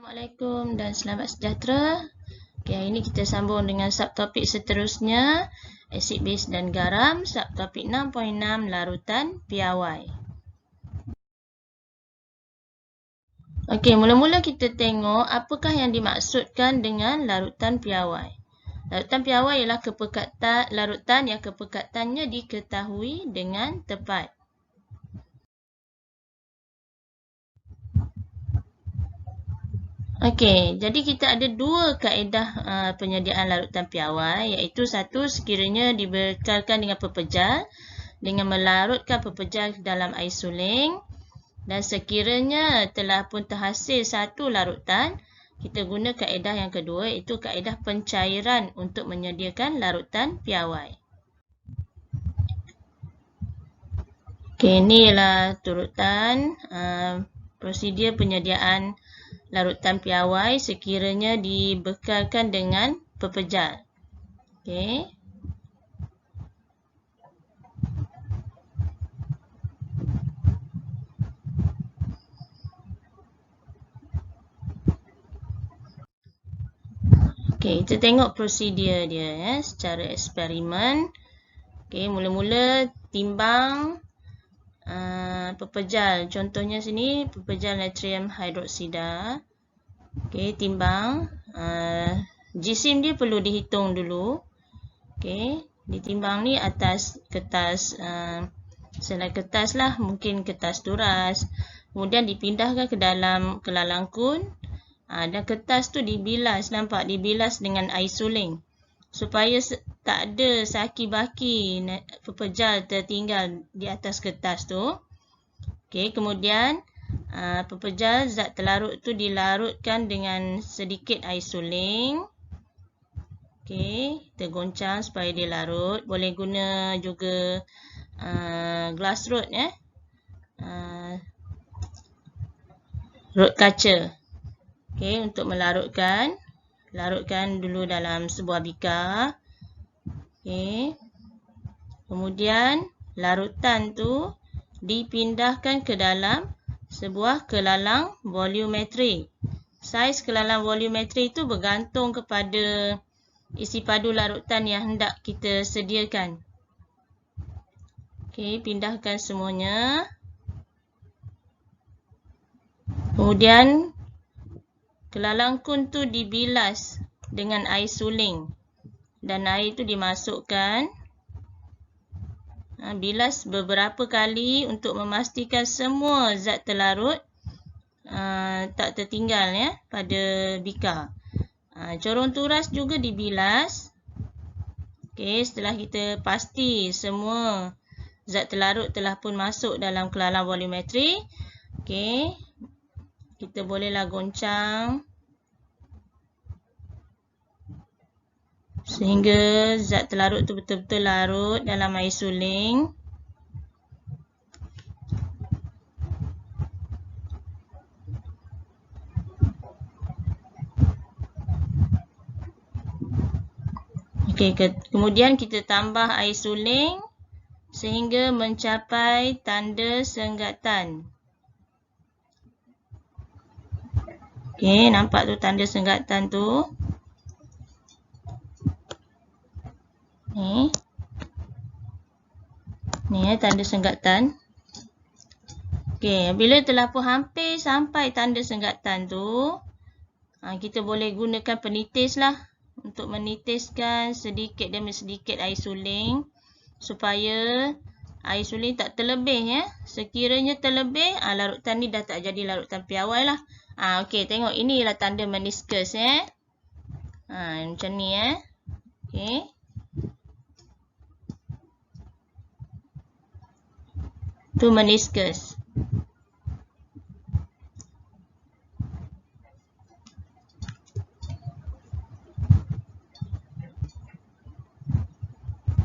Assalamualaikum dan selamat sejahtera. Okay, hari ini kita sambung dengan subtopik seterusnya, asid base dan garam, subtopik 6.6 larutan piawai. Okey, mula-mula kita tengok apakah yang dimaksudkan dengan larutan piawai. Larutan piawai ialah larutan yang kepekatannya diketahui dengan tepat. Okey, jadi kita ada dua kaedah penyediaan larutan piawai, iaitu satu, sekiranya dibekalkan dengan pepejal dengan melarutkan pepejal dalam air suling, dan sekiranya telah pun terhasil satu larutan, kita guna kaedah yang kedua, iaitu kaedah pencairan untuk menyediakan larutan piawai. Okey, ini ialah turutan prosedur penyediaan larutan piawai sekiranya dibekalkan dengan pepejal. Okey. Okey, kita tengok prosedur dia ya, secara eksperimen. Okey, mula-mula timbang pepejal. Contohnya sini pepejal natrium hidroksida. Okey, timbang. Jisim dia perlu dihitung dulu. Okey, ditimbang ni atas kertas, selai kertas lah, mungkin kertas turas. Kemudian dipindahkan ke dalam kelalangkun. Dan kertas tu dibilas, nampak? Dibilas dengan air suling. Supaya tak ada saki-baki pepejal tertinggal di atas kertas tu. Okey, kemudian pepejal zat terlarut tu dilarutkan dengan sedikit air suling. Okey, kita goncang supaya dia larut. Boleh guna juga glass rod ya. Rod kaca. Okey, untuk melarutkan. Larutkan dulu dalam sebuah bikar. Okey. Kemudian larutan tu dipindahkan ke dalam sebuah kelalang volumetrik. Saiz kelalang volumetrik itu bergantung kepada isi padu larutan yang hendak kita sediakan. Okey, pindahkan semuanya. Kemudian kelalangkun tu dibilas dengan air suling dan air tu dimasukkan. Bilas beberapa kali untuk memastikan semua zat terlarut tak tertinggal ya pada bikar. Corong turas juga dibilas. Okey, setelah kita pasti semua zat terlarut telah pun masuk dalam kelalang volumetrik. Okey, kita bolehlah goncang sehingga zat terlarut tu betul-betul larut dalam air suling. Okey, kemudian kita tambah air suling sehingga mencapai tanda senggatan. Okey, nampak tu tanda senggatan tu. Ni tanda senggatan. Okey, bila telah pun hampir sampai tanda senggatan tu, kita boleh gunakan penitis lah untuk menitiskan sedikit demi sedikit air suling supaya air suling tak terlebih ya. Sekiranya terlebih, larutan ni dah tak jadi larutan piawai lah. Okey, tengok ini ialah tanda meniskus ya. Macam ni ya. Okey. Tu meniskus.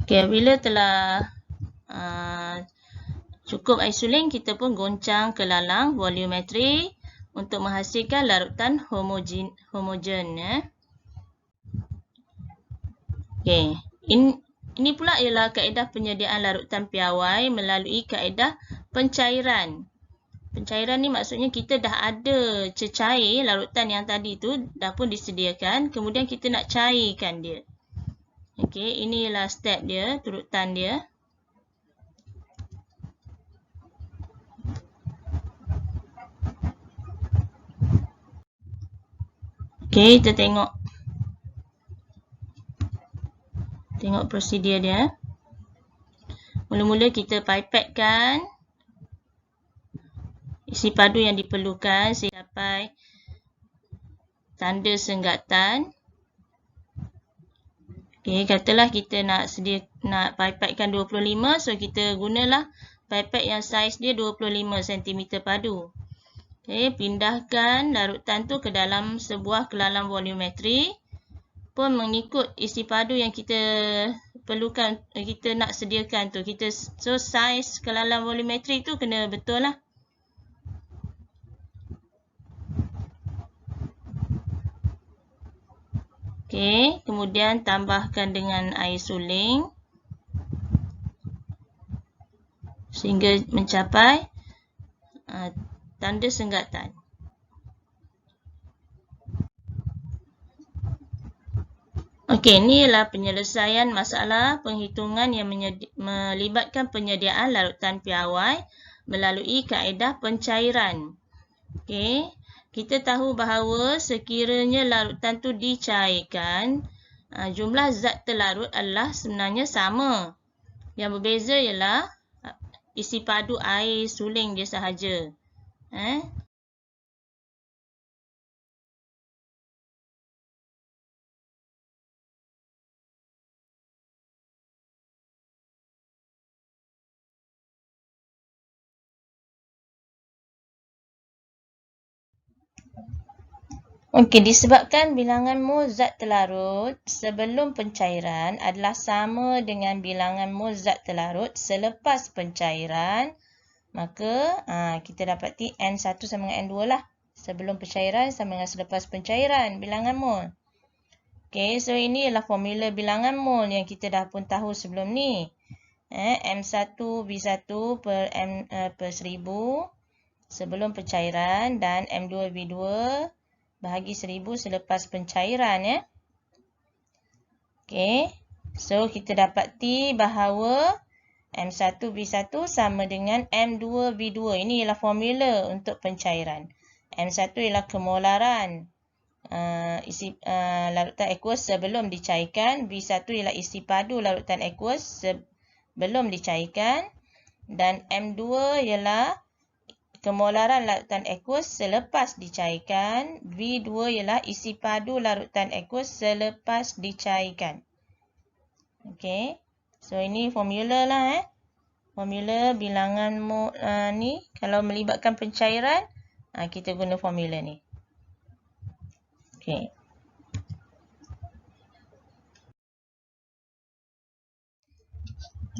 Okey, bila telah cukup air suling, kita pun goncang kelalang volumetrik untuk menghasilkan larutan homogen ya. Okey, ini pula ialah kaedah penyediaan larutan piawai melalui kaedah pencairan. Pencairan ni maksudnya kita dah ada cecair larutan yang tadi tu dah pun disediakan, kemudian kita nak cairkan dia. Okey, inilah step dia, turutan dia. Okey, kita tengok prosedur dia. Mula-mula kita pipetkan isi padu yang diperlukan sehingga sampai tanda senggatan. Okey, katalah kita nak pipetkan 25, so kita gunalah pipet yang saiz dia 25 cm padu. Okey, pindahkan larutan tu ke dalam sebuah kelalam volumetri pun mengikut isi padu yang kita perlukan, kita nak sediakan tu. So saiz kelalam volumetri tu kena betul lah. Okey, kemudian tambahkan dengan air suling sehingga mencapai tanda senggatan. Okey, ini ialah penyelesaian masalah penghitungan yang melibatkan penyediaan larutan piawai melalui kaedah pencairan. Okey, kita tahu bahawa sekiranya larutan tu dicairkan, jumlah zat terlarut adalah sebenarnya sama. Yang berbeza ialah isi padu air suling dia sahaja. Okey, disebabkan bilangan mol zat terlarut sebelum pencairan adalah sama dengan bilangan mol zat terlarut selepas pencairan, maka kita dapati N1 sama dengan N2 lah. Sebelum pencairan sama dengan selepas pencairan bilangan mol. Okey, so ini ialah formula bilangan mol yang kita dah pun tahu sebelum ni. M1 V1 per M per 1000 sebelum pencairan dan M2 V2 bahagi 1000 selepas pencairan, ya. Okey. So kita dapati bahawa M1 V1 sama dengan M2 V2. Ini ialah formula untuk pencairan. M1 ialah kemolaran isi larutan aqueous sebelum dicairkan. V1 ialah isi padu larutan aqueous sebelum dicairkan. Dan M2 ialah kemolaran larutan aqueous selepas dicairkan. V2 ialah isi padu larutan aqueous selepas dicairkan. Okey. So ini formula lah, formula bilangan mol ni kalau melibatkan pencairan, kita guna formula ni. Okey.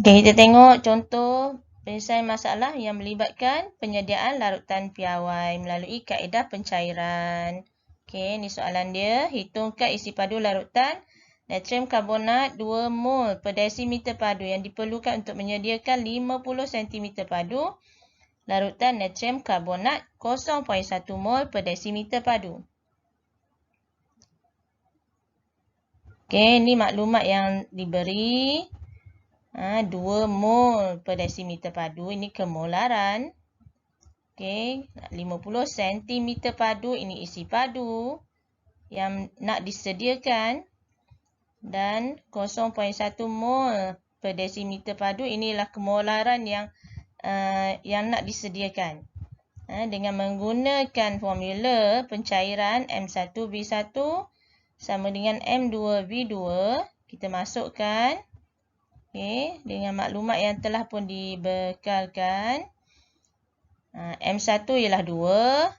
Okey, kita tengok contoh penyelesaian masalah yang melibatkan penyediaan larutan piawai melalui kaedah pencairan. Okey, ni soalan dia. Hitungkan isi padu larutan natrium karbonat 2 mol per desimeter padu yang diperlukan untuk menyediakan 50 cm padu larutan natrium karbonat 0.1 mol per desimeter padu. Okey, ni maklumat yang diberi. 2 mol per desimeter padu, ini kemolaran. Okey, 50 cm padu, ini isi padu yang nak disediakan. Dan 0.1 mol per desimeter padu, inilah kemolaran yang nak disediakan. Dengan menggunakan formula pencairan M1V1 sama dengan M2V2, kita masukkan. Okay, dengan maklumat yang telah pun dibekalkan. M1 ialah 2.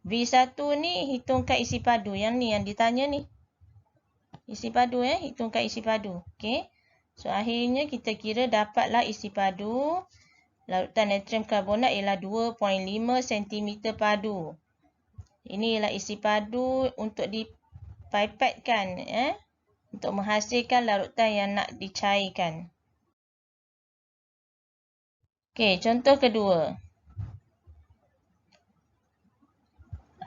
V1 ni hitungkan isi padu. Yang ni yang ditanya ni. Isi padu, hitungkan isi padu. Okay. So akhirnya kita kira dapatlah isi padu larutan natrium karbonat ialah 2.5 cm padu. Ini ialah isi padu untuk dipipetkan, untuk menghasilkan larutan yang nak dicairkan. Okey, contoh kedua.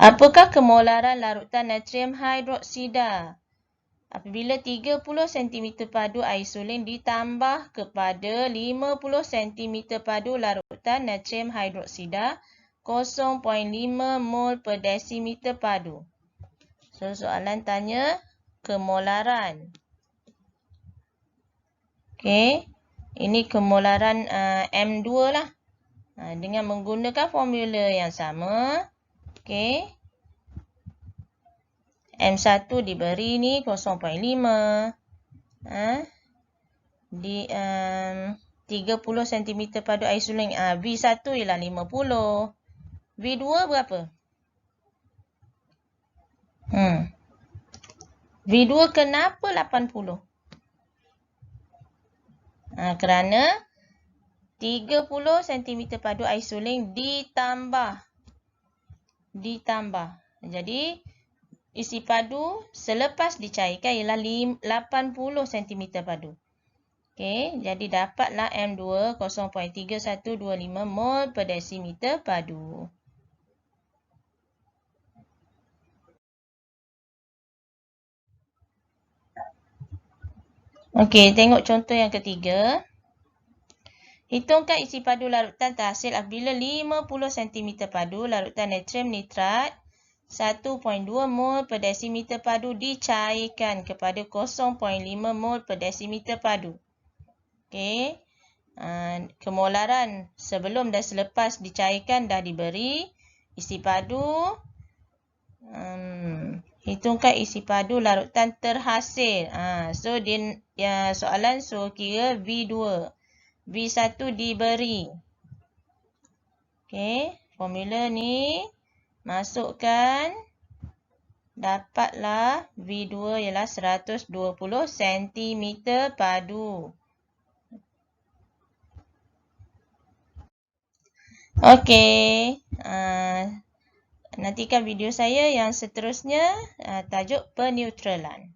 Apakah kemolaran larutan natrium hidroksida? Apabila 30 cm padu air suling ditambah kepada 50 cm padu larutan natrium hidroksida 0.5 mol per desimeter padu. So, soalan tanya kemolaran. Okey, ini kemolaran M2 lah. Dengan menggunakan formula yang sama. Okey. M1 diberi ni 0.5. Di 30 cm padu air suling. V1 ialah 50. V2 berapa? V2 kenapa 80? Kerana 30 cm padu air suling ditambah. Jadi, isi padu selepas dicairkan ialah 80 cm padu. Okey, jadi dapatlah M2 0.3125 mol per desimeter padu. Okey, tengok contoh yang ketiga. Hitungkan isi padu larutan terhasil apabila 50 cm padu larutan natrium nitrat 1.2 mol per desimeter padu dicairkan kepada 0.5 mol per desimeter padu. Okey. Kemolaran sebelum dan selepas dicairkan dah diberi. Isi padu. Hitungkan isi padu larutan terhasil. So, soalan suruh kira V2. V1 diberi. Okey. Formula ni masukkan. Dapatlah V2 ialah 120 cm padu. Okey. Nantikan video saya yang seterusnya tajuk peneutralan.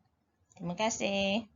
Terima kasih.